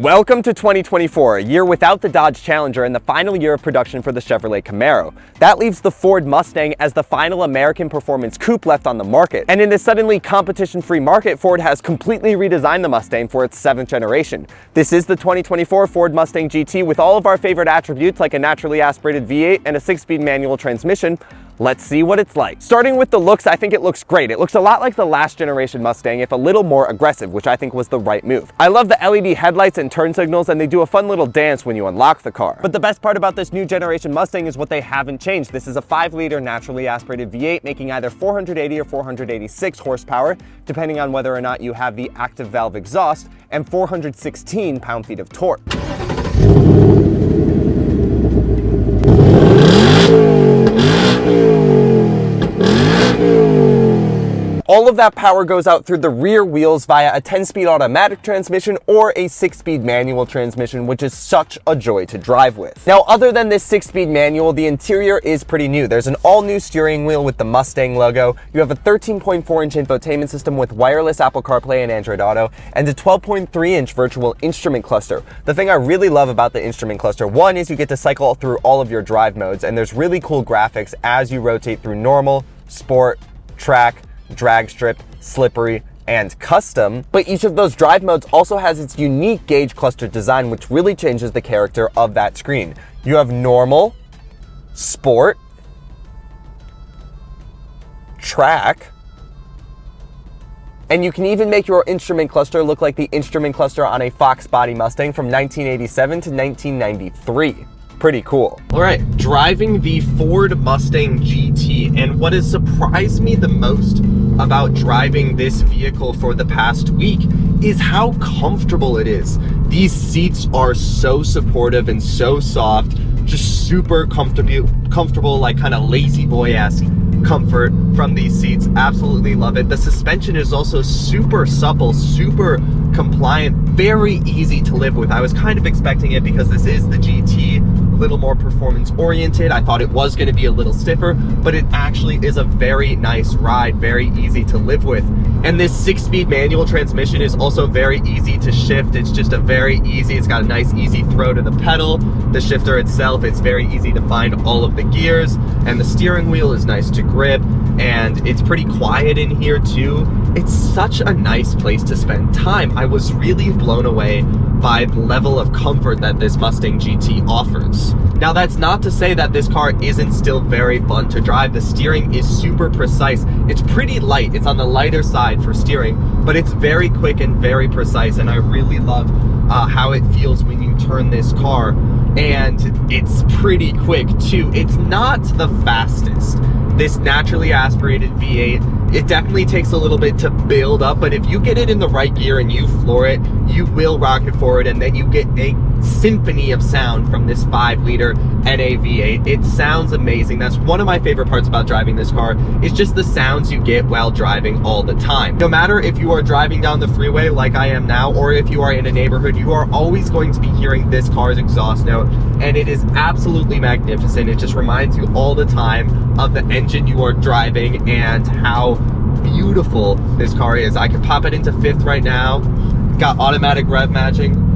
Welcome to 2024, a year without the Dodge Challenger and the final year of production for the Chevrolet Camaro. That leaves the Ford Mustang as the final American performance coupe left on the market. And in this suddenly competition-free market, Ford has completely redesigned the Mustang for its 7th generation. This is the 2024 Ford Mustang GT with all of our favorite attributes like a naturally aspirated V8 and a 6-speed manual transmission. Let's see what it's like. Starting with the looks, I think it looks great. It looks a lot like the last generation Mustang, if a little more aggressive, which I think was the right move. I love the LED headlights and turn signals, and they do a fun little dance when you unlock the car. But the best part about this new generation Mustang is what they haven't changed. This is a 5-liter naturally aspirated V8, making either 480 or 486 horsepower, depending on whether or not you have the active valve exhaust, and 416 pound-feet of torque. All of that power goes out through the rear wheels via a 10-speed automatic transmission or a 6-speed manual transmission, which is such a joy to drive with. Now, other than this 6-speed manual, the interior is pretty new. There's an all-new steering wheel with the Mustang logo. You have a 13.4-inch infotainment system with wireless Apple CarPlay and Android Auto, and a 12.3-inch virtual instrument cluster. The thing I really love about the instrument cluster, one, is you get to cycle through all of your drive modes, and there's really cool graphics as you rotate through normal, sport, track, drag strip, slippery, and custom. But each of those drive modes also has its unique gauge cluster design, which really changes the character of that screen. You have normal, sport, track, and you can even make your instrument cluster look like the instrument cluster on a Fox body Mustang from 1987 to 1993. Pretty cool. All right, driving the Ford Mustang GT, and what has surprised me the most about driving this vehicle for the past week is how comfortable it is. These seats are so supportive and so soft, just super comfortable, like kind of lazy boy-esque comfort from these seats. Absolutely love it. The suspension is also super supple, super compliant, very easy to live with. I was kind of expecting it because this is the GT, a little more performance oriented. I thought it was going to be a little stiffer, but it actually is a very nice ride, very easy to live with. And this 6-speed manual transmission is also very easy to shift. It's just it's got a nice easy throw to the pedal. The shifter itself, it's very easy to find all of the gears, and the steering wheel is nice to grip, and it's pretty quiet in here too. It's such a nice place to spend time. I was really blown away by the level of comfort that this Mustang GT offers. Now, that's not to say that this car isn't still very fun to drive. The steering is super precise. It's pretty light. It's on the lighter side for steering, but it's very quick and very precise, and I really love how it feels when you turn this car, and it's pretty quick too. It's not the fastest. This naturally aspirated V8, it definitely takes a little bit to build up, but if you get it in the right gear and you floor it, you will rocket forward, and then you get a symphony of sound from this 5-liter NA V8. It sounds amazing. That's one of my favorite parts about driving this car, is just the sounds you get while driving all the time. No matter if you are driving down the freeway like I am now, or if you are in a neighborhood, you are always going to be hearing this car's exhaust note, and it is absolutely magnificent. It just reminds you all the time of the engine you are driving and how beautiful this car is. I can pop it into 5th right now. It's got automatic rev matching.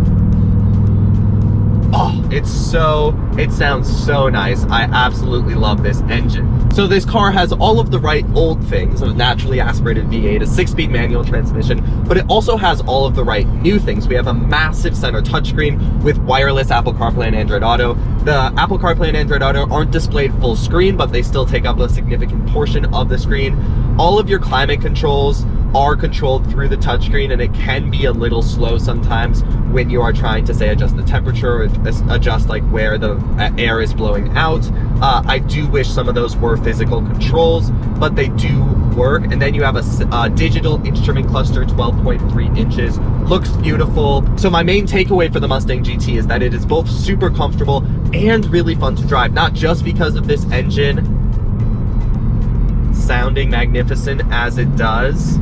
Oh, it sounds so nice. I absolutely love this engine. So this car has all of the right old things, a naturally aspirated V8, a 6-speed manual transmission, but it also has all of the right new things. We have a massive center touchscreen with wireless Apple CarPlay and Android Auto. The Apple CarPlay and Android Auto aren't displayed full screen, but they still take up a significant portion of the screen. All of your climate controls are controlled through the touchscreen, and it can be a little slow sometimes when you are trying to, say, adjust the temperature or adjust like where the air is blowing out. I do wish some of those were physical controls, but they do work. And then you have a digital instrument cluster, 12.3 inches, looks beautiful. So my main takeaway for the Mustang GT is that it is both super comfortable and really fun to drive, not just because of this engine sounding magnificent as it does,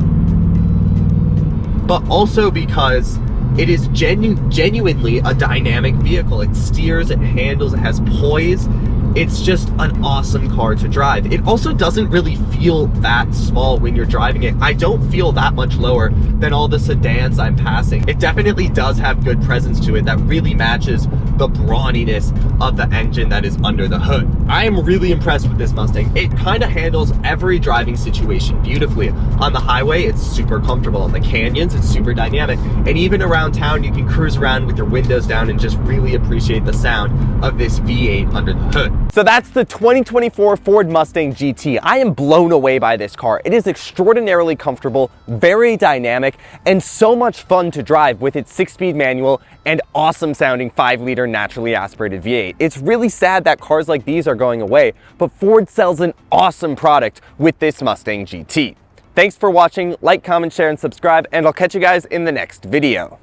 but also because it is genuinely a dynamic vehicle. It steers, it handles, it has poise, It's just an awesome car to drive. It also doesn't really feel that small when you're driving it. I don't feel that much lower than all the sedans I'm passing. It definitely does have good presence to it that really matches the brawniness of the engine that is under the hood. I am really impressed with this Mustang. It kind of handles every driving situation beautifully. On the highway, it's super comfortable. On the canyons, it's super dynamic. And even around town, you can cruise around with your windows down and just really appreciate the sound of this V8 under the hood. So that's the 2024 Ford Mustang GT. I am blown away by this car. It is extraordinarily comfortable, very dynamic, and so much fun to drive with its 6-speed manual and awesome sounding 5-liter naturally aspirated V8. It's really sad that cars like these are going away, but Ford sells an awesome product with this Mustang GT. Thanks for watching. Like, comment, share, and subscribe, and I'll catch you guys in the next video.